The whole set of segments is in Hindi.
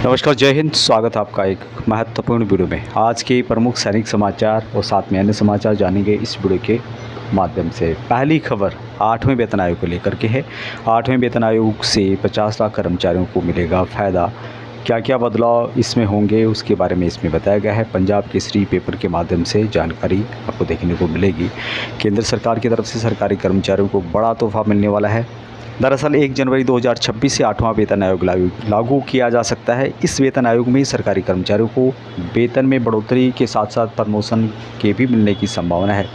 नमस्कार, जय हिंद। स्वागत है आपका एक महत्वपूर्ण वीडियो में। आज के प्रमुख सैनिक समाचार और साथ में अन्य समाचार जानेंगे इस वीडियो के माध्यम से। पहली खबर 8वें वेतन आयोग को लेकर के है। 8वें वेतन आयोग से 50 लाख कर्मचारियों को मिलेगा फ़ायदा। क्या क्या बदलाव इसमें होंगे उसके बारे में इसमें बताया गया है। पंजाब केसरी पेपर के माध्यम से जानकारी आपको देखने को मिलेगी। केंद्र सरकार की तरफ से सरकारी कर्मचारियों को बड़ा तोहफा मिलने वाला है। दरअसल 1 जनवरी 2026 से 8वां वेतन आयोग लागू किया जा सकता है। इस वेतन आयोग में सरकारी कर्मचारियों को वेतन में बढ़ोतरी के साथ साथ प्रमोशन के भी मिलने की संभावना है।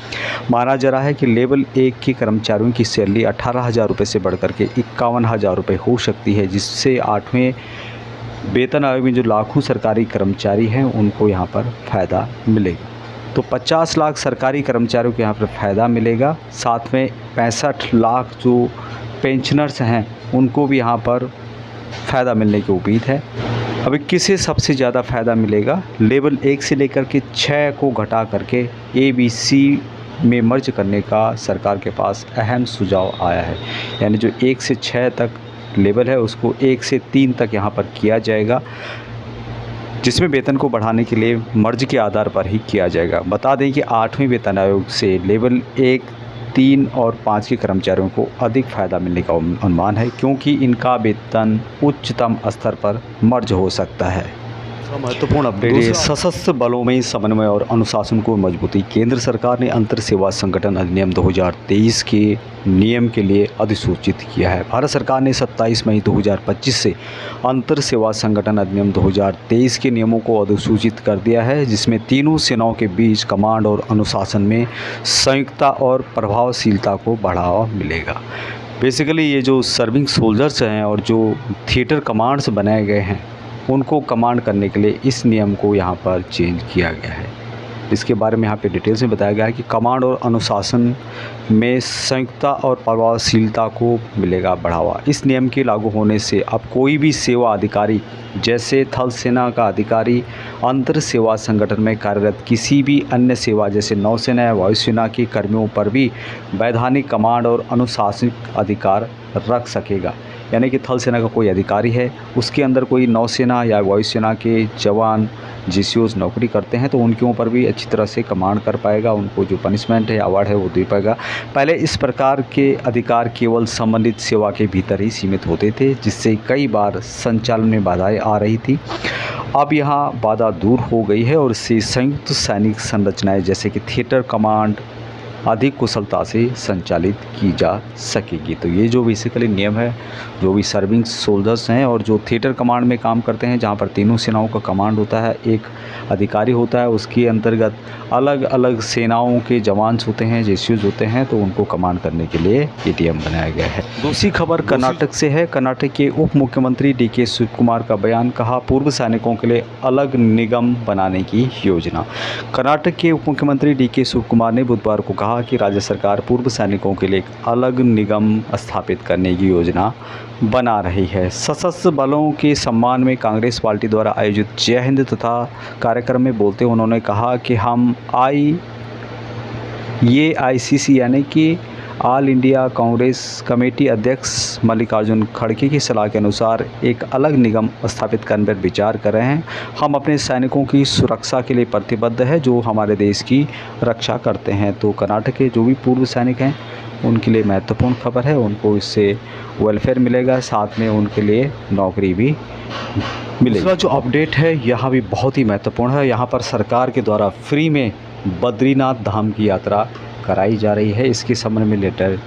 माना जा रहा है कि लेवल 1 के कर्मचारियों की सैलरी 18,000 रुपये से बढ़कर के 51,000 रुपये हो सकती है, जिससे 8वें वेतन आयोग में जो लाखों सरकारी कर्मचारी हैं उनको यहाँ पर फ़ायदा मिलेगा। तो 50 लाख सरकारी कर्मचारियों को यहाँ पर फ़ायदा मिलेगा। साथ में 65 लाख जो पेंशनर्स हैं उनको भी यहाँ पर फ़ायदा मिलने की उम्मीद है। अभी किसे सबसे ज़्यादा फ़ायदा मिलेगा? लेवल 1 से लेकर के 6 को घटा करके ABC में मर्ज करने का सरकार के पास अहम सुझाव आया है। यानी जो 1 से 6 तक लेवल है उसको 1 से 3 तक यहाँ पर किया जाएगा, जिसमें वेतन को बढ़ाने के लिए मर्ज के आधार पर ही किया जाएगा। बता दें कि 8वें वेतन आयोग से लेवल 1, 3 और 5 के कर्मचारियों को अधिक फ़ायदा मिलने का अनुमान है, क्योंकि इनका वेतन उच्चतम स्तर पर मर्ज हो सकता है। महत्वपूर्ण अपडेट, सशस्त्र बलों में समन्वय और अनुशासन को मजबूती। केंद्र सरकार ने अंतर सेवा संगठन अधिनियम 2023 के नियम के लिए अधिसूचित किया है। भारत सरकार ने 27 मई 2025 से अंतर सेवा संगठन अधिनियम 2023 के नियमों को अधिसूचित कर दिया है, जिसमें तीनों सेनाओं के बीच कमांड और अनुशासन में संयुक्तता और प्रभावशीलता को बढ़ावा मिलेगा। बेसिकली ये जो सर्विंग सोल्जर्स हैं और जो थिएटर कमांड्स बनाए गए हैं उनको कमांड करने के लिए इस नियम को यहाँ पर चेंज किया गया है। इसके बारे में यहाँ पे डिटेल्स में बताया गया है कि कमांड और अनुशासन में संयुक्तता और प्रभावशीलता को मिलेगा बढ़ावा। इस नियम के लागू होने से अब कोई भी सेवा अधिकारी, जैसे थल सेना का अधिकारी, अंतर सेवा संगठन में कार्यरत किसी भी अन्य सेवा जैसे नौसेना या वायुसेना के कर्मियों पर भी वैधानिक कमांड और अनुशासनिक अधिकार रख सकेगा। यानी कि थल सेना का कोई अधिकारी है, उसके अंदर कोई नौसेना या वायुसेना के जवान GCOs नौकरी करते हैं तो उनके ऊपर भी अच्छी तरह से कमांड कर पाएगा। उनको जो पनिशमेंट है, अवार्ड है वो दे पाएगा। पहले इस प्रकार के अधिकार केवल संबंधित सेवा के भीतर ही सीमित होते थे, जिससे कई बार संचालन में बाधाएं आ रही थी। अब यहाँ बाधा दूर हो गई है और इससे संयुक्त सैनिक संरचनाएँ जैसे कि थिएटर कमांड अधिक कुशलता से संचालित की जा सकेगी। तो ये जो बेसिकली नियम है, जो भी सर्विंग सोल्जर्स हैं और जो थिएटर कमांड में काम करते हैं, जहाँ पर तीनों सेनाओं का कमांड होता है, एक अधिकारी होता है, उसके अंतर्गत अलग अलग सेनाओं के जवान्स होते हैं, GCOs होते हैं, तो उनको कमांड करने के लिए ये नियम बनाया गया है। दूसरी खबर कर्नाटक से है। कर्नाटक के उप मुख्यमंत्री DK शिवकुमार का बयान, कहा पूर्व सैनिकों के लिए अलग निगम बनाने की योजना। कर्नाटक के उप मुख्यमंत्री DK शिवकुमार ने बुधवार को कहा कि राज्य सरकार पूर्व सैनिकों के लिए एक अलग निगम स्थापित करने की योजना बना रही है। सशस्त्र बलों के सम्मान में कांग्रेस पार्टी द्वारा आयोजित जय हिंद तथा कार्यक्रम में बोलते हुए उन्होंने कहा कि हम AICC यानी कि ऑल इंडिया कांग्रेस कमेटी अध्यक्ष मल्लिकार्जुन खड़गे की सलाह के अनुसार एक अलग निगम स्थापित करने पर विचार कर रहे हैं। हम अपने सैनिकों की सुरक्षा के लिए प्रतिबद्ध है, जो हमारे देश की रक्षा करते हैं। तो कर्नाटक के जो भी पूर्व सैनिक हैं उनके लिए महत्वपूर्ण खबर है, उनको इससे वेलफेयर मिलेगा, साथ में उनके लिए नौकरी भी मिलेगी। दूसरा जो अपडेट है यहाँ भी बहुत ही महत्वपूर्ण है। यहाँ पर सरकार के द्वारा फ्री में बद्रीनाथ धाम की यात्रा कराई जा रही है। इसके संबंध में लेटर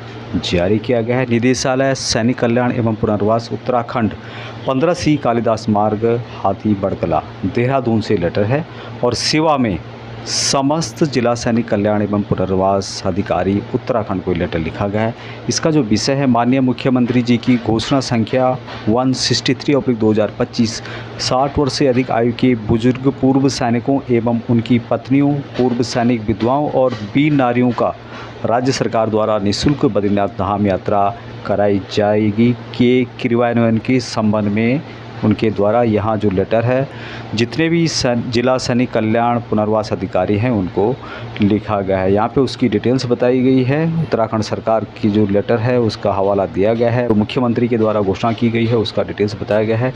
जारी किया गया है। निदेशालय सैनिक कल्याण एवं पुनर्वास उत्तराखंड 15C कालिदास मार्ग, हाथी बड़कला, देहरादून से लेटर है और सेवा में समस्त जिला सैनिक कल्याण एवं पुनर्वास अधिकारी उत्तराखंड को लेटर लिखा गया है। इसका जो विषय है, माननीय मुख्यमंत्री जी की घोषणा संख्या 163/2025, 60 वर्ष से अधिक आयु के बुजुर्ग पूर्व सैनिकों एवं उनकी पत्नियों, पूर्व सैनिक विधवाओं और वीर नारियों का राज्य सरकार द्वारा निःशुल्क बद्रीनाथ धाम यात्रा कराई जाएगी के क्रियान्वयन के संबंध में उनके द्वारा यहाँ जो लेटर है जितने भी जिला सैनिक कल्याण पुनर्वास अधिकारी हैं उनको लिखा गया है। यहाँ पे उसकी डिटेल्स बताई गई है। उत्तराखंड सरकार की जो लेटर है उसका हवाला दिया गया है, तो मुख्यमंत्री के द्वारा घोषणा की गई है, उसका डिटेल्स बताया गया है।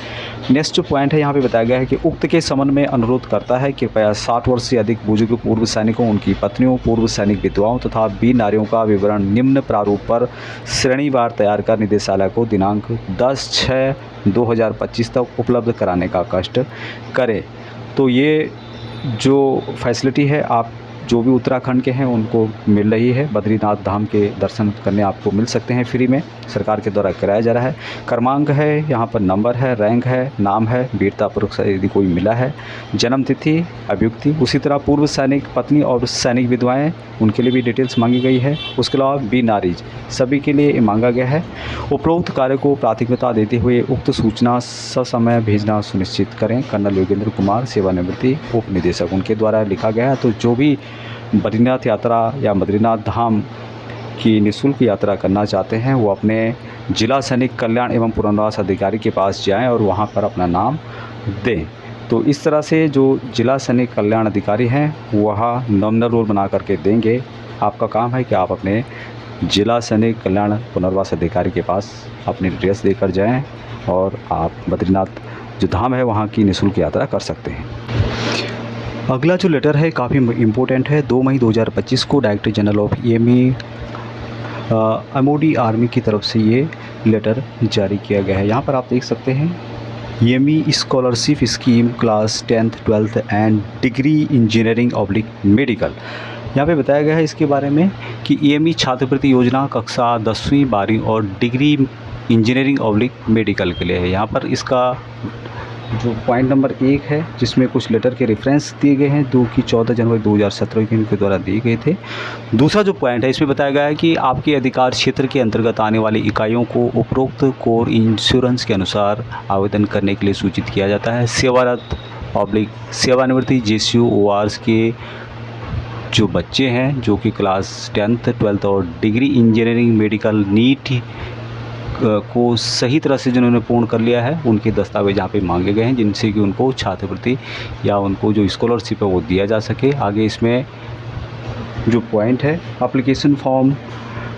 नेक्स्ट जो पॉइंट है यहाँ पे बताया गया है कि उक्त के संबंध में अनुरोध करता है कि कृपया 60 वर्ष से अधिक बुजुर्ग पूर्व सैनिकों, उनकी पत्नियों, पूर्व सैनिक विधवाओं तथा वीर नारियों का विवरण निम्न प्रारूप पर श्रेणीवार तैयार कर निदेशालय को दिनांक 10/6/2025 तक उपलब्ध कराने का कष्ट करें। तो ये जो फैसिलिटी है आप जो भी उत्तराखंड के हैं उनको मिल रही है। बद्रीनाथ धाम के दर्शन करने आपको मिल सकते हैं फ्री में, सरकार के द्वारा कराया जा रहा है। क्रमांक है, यहाँ पर नंबर है, रैंक है, नाम है, वीरता पुरस्कार यदि कोई मिला है, जन्म तिथि, अभियुक्ति, उसी तरह पूर्व सैनिक पत्नी और सैनिक विधवाएं उनके लिए भी डिटेल्स मांगी गई है। उसके अलावा वीर नारीज सभी के लिए मांगा गया है। उपरोक्त कार्य को प्राथमिकता देते हुए उक्त सूचना ससमय भेजना सुनिश्चित करें। कर्नल योगेंद्र कुमार, सेवानिवृत्ति उप निदेशक, उनके द्वारा लिखा गया है। तो जो भी बद्रीनाथ यात्रा या बद्रीनाथ धाम की निःशुल्क यात्रा करना चाहते हैं वो अपने जिला सैनिक कल्याण एवं पुनर्वास अधिकारी के पास जाएं और वहां पर अपना नाम दें। तो इस तरह से जो जिला सैनिक कल्याण अधिकारी हैं वह नॉमिनल रोल बना करके देंगे। आपका काम है कि आप अपने जिला सैनिक कल्याण पुनर्वास अधिकारी के पास अपनी डिटेल्स देकर जाएं और आप बद्रीनाथ जो धाम है वहाँ की निःशुल्क यात्रा कर सकते हैं। अगला जो लेटर है काफ़ी इम्पोर्टेंट है। 2 मई 2025 को director general of MOD army की तरफ से ये लेटर जारी किया गया है। यहाँ पर आप देख सकते हैं EME scholarship scheme class 10th 12th and degree engineering / medical. यहाँ पे बताया गया है इसके बारे में कि EME छात्रवृत्ति योजना कक्षा 10वीं 12वीं और डिग्री इंजीनियरिंग / मेडिकल के लिए है। यहाँ पर इसका जो पॉइंट नंबर 1 है जिसमें कुछ लेटर के रेफरेंस दिए गए हैं जो कि 14 जनवरी 2017 के द्वारा दिए गए थे। दूसरा जो पॉइंट है इसमें बताया गया है कि आपके अधिकार क्षेत्र के अंतर्गत आने वाली इकाइयों को उपरोक्त कोर इंश्योरेंस के अनुसार आवेदन करने के लिए सूचित किया जाता है। सेवारत / सेवानिवृत्ति JCU ORs के जो बच्चे हैं जो कि क्लास 10th 12th और डिग्री इंजीनियरिंग मेडिकल नीट को सही तरह से जिन्होंने पूर्ण कर लिया है उनके दस्तावेज यहाँ पे मांगे गए हैं जिनसे कि उनको छात्रवृत्ति या उनको जो स्कॉलरशिप है वो दिया जा सके। आगे इसमें जो पॉइंट है application form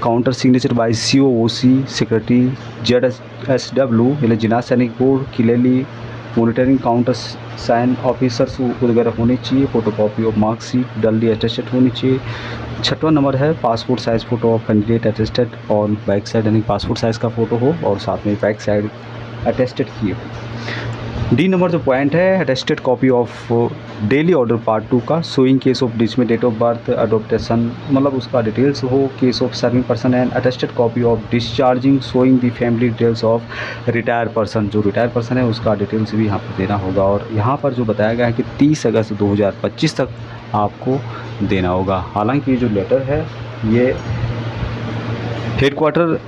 counter signature by COOC secretary ZSW यानी जिला सैनिक बोर्ड किलेली मॉनिटरिंग काउंटर साइन ऑफिसर्स वगैरह होने चाहिए। Photocopy of marksheet duly attested होनी चाहिए। 6वां नंबर है passport size photo of candidate attested on back side यानी पासपोर्ट साइज़ का फ़ोटो हो और साथ में बैक साइड अटेस्टेड किए हो। D नंबर जो पॉइंट है attested copy of daily order part 2 का शोइंग केस ऑफ जिसमें डेट ऑफ बर्थ अडोप्टेशन मतलब उसका डिटेल्स हो, case of serving person and attested copy of discharging showing the family details of retired person. जो रिटायर्ड पर्सन है उसका डिटेल्स भी यहाँ पर देना होगा और यहाँ पर जो बताया गया है कि 30 अगस्त 2025 तक आपको देना होगा। हालांकि ये जो लेटर है ये हेडक्वार्टर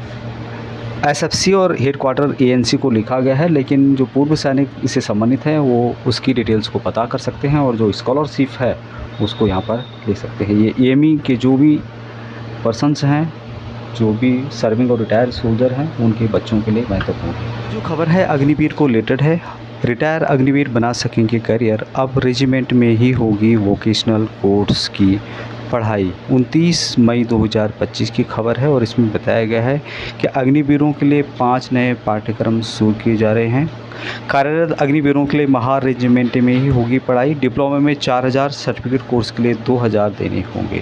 SFC और हेडक्वार्टर ANC को लिखा गया है, लेकिन जो पूर्व सैनिक इससे संबंधित हैं वो उसकी डिटेल्स को पता कर सकते हैं और जो स्कॉलरशिप है उसको यहाँ पर ले सकते हैं। ये EME के जो भी पर्सन्स हैं जो भी सर्विंग और रिटायर्ड सोल्जर हैं उनके बच्चों के लिए महत्वपूर्ण है। जो खबर है अग्निवीर को रिलेटेड है। रिटायर अग्निवीर बना सकेंगे करियर, अब रेजिमेंट में ही होगी वोकेशनल कोर्स की पढ़ाई। 29 मई 2025 की खबर है और इसमें बताया गया है कि अग्निवीरों के लिए 5 नए पाठ्यक्रम शुरू किए जा रहे हैं। कार्यरत अग्निवीरों के लिए महार रेजिमेंट में ही होगी पढ़ाई। डिप्लोमा में 4000, सर्टिफिकेट कोर्स के लिए 2000 देने होंगे।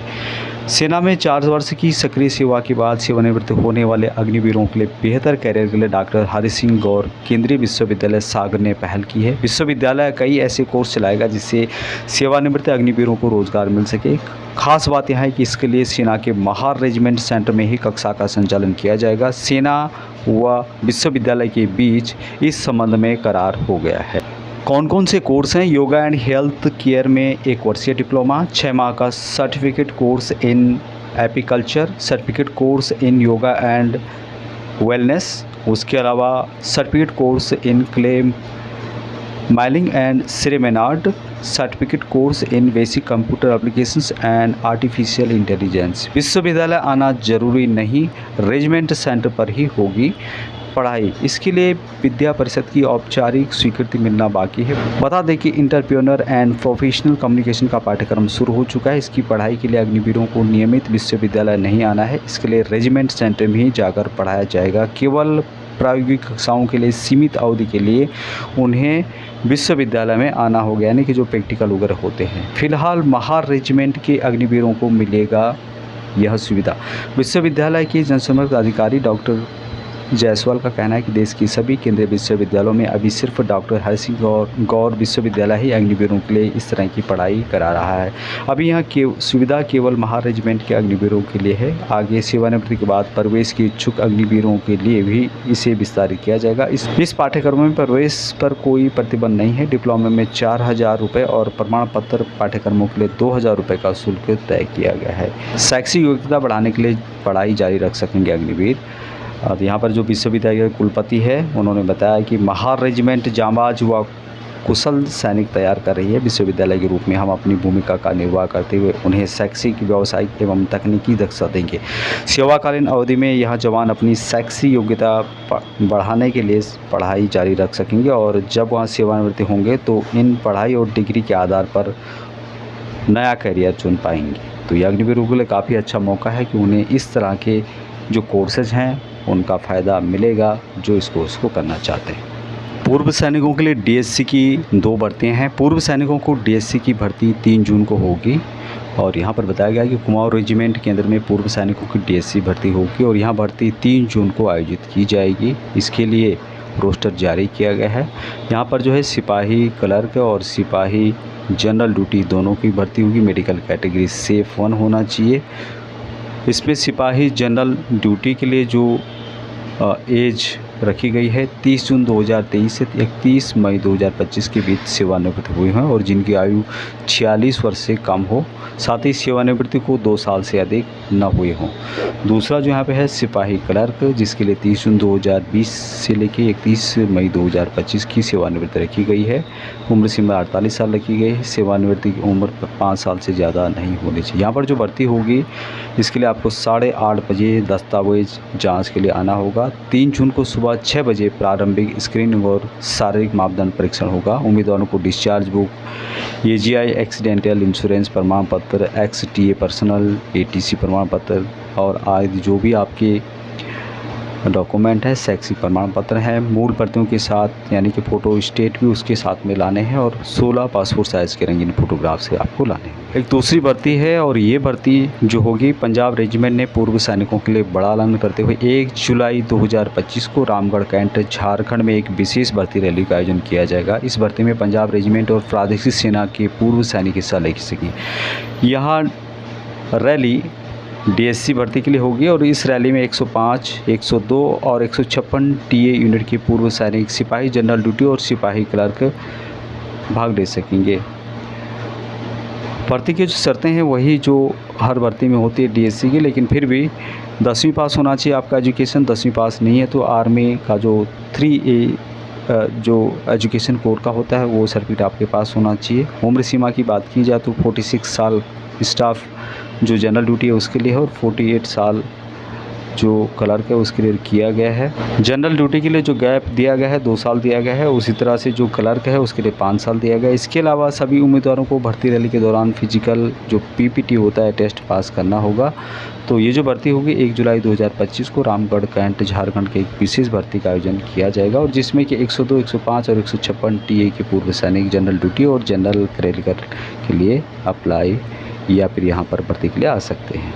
सेना में 4 वर्ष की सक्रिय सेवा के बाद सेवानिवृत्त होने वाले अग्निवीरों के लिए बेहतर कैरियर के लिए डॉक्टर हरि सिंह गौर केंद्रीय विश्वविद्यालय सागर ने पहल की है। विश्वविद्यालय कई ऐसे कोर्स चलाएगा जिससे सेवानिवृत्त अग्निवीरों को रोजगार मिल सके। खास बात यह है कि इसके लिए सेना के महार रेजिमेंट सेंटर में ही कक्षा का संचालन किया जाएगा। सेना व विश्वविद्यालय के बीच इस संबंध में करार हो गया है। कौन कौन से कोर्स हैं? योगा एंड हेल्थ केयर में 1 वर्षीय डिप्लोमा, 6 माह का certificate course in apiculture, certificate course in yoga and wellness, उसके अलावा certificate course in clay modelling and ceramic art, certificate course in basic computer applications and artificial intelligence. विश्वविद्यालय आना जरूरी नहीं, रेजिमेंट सेंटर पर ही होगी पढ़ाई, इसके लिए विद्या परिषद की औपचारिक स्वीकृति मिलना बाकी है। बता दें कि इंटरप्रेन्योर एंड प्रोफेशनल कम्युनिकेशन का पाठ्यक्रम शुरू हो चुका है। इसकी पढ़ाई के लिए अग्निवीरों को नियमित विश्वविद्यालय नहीं आना है। इसके लिए रेजिमेंट सेंटर में ही जाकर पढ़ाया जाएगा। केवल प्रायोगिक कक्षाओं के लिए सीमित अवधि के लिए उन्हें विश्वविद्यालय में आना होगा, यानी कि जो प्रैक्टिकल वगैरह होते हैं। फिलहाल महार रेजिमेंट के अग्निवीरों को मिलेगा यह सुविधा। विश्वविद्यालय के जनसंपर्क अधिकारी डॉक्टर जायसवाल का कहना है कि देश की सभी केंद्रीय विश्वविद्यालयों में अभी सिर्फ डॉक्टर हरसिंह गौर विश्वविद्यालय ही अग्निवीरों के लिए इस तरह की पढ़ाई करा रहा है। अभी यहाँ सुविधा केवल महार रेजिमेंट के अग्निवीरों के लिए है। आगे सेवानिवृत्ति के बाद प्रवेश के इच्छुक अग्निवीरों के लिए भी इसे विस्तारित किया जाएगा। इस पाठ्यक्रम में प्रवेश पर कोई प्रतिबंध नहीं है। डिप्लोमा में 4000 रुपये और प्रमाण पत्र पाठ्यक्रमों के लिए 2000 रुपये का शुल्क तय किया गया है। शैक्षिक योग्यता बढ़ाने के लिए पढ़ाई जारी रख सकेंगे अग्निवीर। और यहाँ पर जो विश्वविद्यालय के कुलपति है उन्होंने बताया कि महार रेजिमेंट जांबाज व कुशल सैनिक तैयार कर रही है। विश्वविद्यालय के रूप में हम अपनी भूमिका का निर्वाह करते हुए उन्हें शैक्षिक, व्यावसायिक एवं तकनीकी दक्षता देंगे। सेवाकालीन अवधि में यह जवान अपनी शैक्षिक योग्यता बढ़ाने के लिए पढ़ाई जारी रख सकेंगे और जब वहाँ सेवानिवृत्ति होंगे तो इन पढ़ाई और डिग्री के आधार पर नया करियर चुन पाएंगे। तो ये अग्निवीरों के लिए काफ़ी अच्छा मौका है कि उन्हें इस तरह के जो कोर्सेज हैं उनका फ़ायदा मिलेगा जो इस कोर्स को करना चाहते हैं। पूर्व सैनिकों के लिए डीएससी की 2 भर्तियाँ हैं। पूर्व सैनिकों को डीएससी की भर्ती 3 जून को होगी और यहाँ पर बताया गया कि कुमाऊं रेजिमेंट केंद्र में पूर्व सैनिकों की डीएससी भर्ती होगी और यहाँ भर्ती 3 जून को आयोजित की जाएगी। इसके लिए रोस्टर जारी किया गया है। यहाँ पर जो है सिपाही क्लर्क और सिपाही जनरल ड्यूटी दोनों की भर्ती होगी। मेडिकल कैटेगरी सेफ 1 होना चाहिए। इसमें सिपाही जनरल ड्यूटी के लिए जो एज रखी गई है 30 जून 2023 से 31 मई 2025 के बीच सेवानिवृत्त हुए हैं और जिनकी आयु 46 वर्ष से कम हो, साथ ही सेवानिवृत्ति को 2 साल से अधिक न हुए हों। दूसरा जो यहाँ पे है सिपाही क्लर्क, जिसके लिए 30 जून 2020 से लेकर 31 मई 2025 की सेवानिवृत्ति रखी गई है। उम्र सीमा 48 साल रखी गई है। सेवानिवृत्ति की उम्र 5 साल से ज़्यादा नहीं होनी चाहिए। यहाँ पर जो भर्ती होगी इसके लिए आपको 8:30 बजे दस्तावेज जाँच के लिए आना होगा। 3 जून को सुबह 6 बजे प्रारंभिक स्क्रीनिंग और शारीरिक मापदंड परीक्षण होगा। उम्मीदवारों को discharge book, AGI accidental insurance प्रमाण पत्र, एक्सटीए पर्सनल, एटीसी प्रमाण पत्र और आदि जो भी आपके डॉक्यूमेंट है, शैक्षिक प्रमाण पत्र है, मूल प्रतियों के साथ यानी कि फ़ोटो स्टेट भी उसके साथ में लाने हैं और 16 पासपोर्ट साइज़ के रंगीन फ़ोटोग्राफ से आपको लाने हैं। एक दूसरी भर्ती है और ये भर्ती जो होगी, पंजाब रेजिमेंट ने पूर्व सैनिकों के लिए बड़ा ऐलान करते हुए 1 जुलाई 2025 को रामगढ़ कैंट झारखंड में एक विशेष भर्ती रैली का आयोजन किया जाएगा। इस भर्ती में पंजाब रेजिमेंट और प्रादेशिक सेना के पूर्व सैनिक हिस्सा ले सकेंगे। यहाँ रैली डीएससी भर्ती के लिए होगी और इस रैली में 105, 102 और 156 टीए यूनिट के पूर्व सैनिक, सिपाही जनरल ड्यूटी और सिपाही क्लर्क भाग ले सकेंगे। भर्ती की जो शर्तें हैं वही जो हर भर्ती में होती है डीएससी की, लेकिन फिर भी 10वीं पास होना चाहिए आपका एजुकेशन। 10वीं पास नहीं है तो आर्मी का जो 3A जो एजुकेशन कोड का होता है वो सर्टिफिकेट आपके पास होना चाहिए। उम्र सीमा की बात की जाए तो 46 साल स्टाफ जो जनरल ड्यूटी है उसके लिए है और 48 साल जो क्लर्क है उसके लिए किया गया है। जनरल ड्यूटी के लिए जो गैप दिया गया है 2 साल दिया गया है, उसी तरह से जो क्लर्क है उसके लिए 5 साल दिया गया है। इसके अलावा सभी उम्मीदवारों को भर्ती रैली के दौरान फिजिकल जो पीपीटी होता है टेस्ट पास करना होगा। तो ये जो भर्ती होगी 1 जुलाई 2025 को रामगढ़ कैंट झारखंड के एक विशेष भर्ती का आयोजन किया जाएगा और जिसमें कि 102, 105 और 156 टीए के पूर्व सैनिक जनरल ड्यूटी और जनरल क्लर्क के लिए अप्लाई या फिर यहाँ पर भर्ती के लिए आ सकते हैं।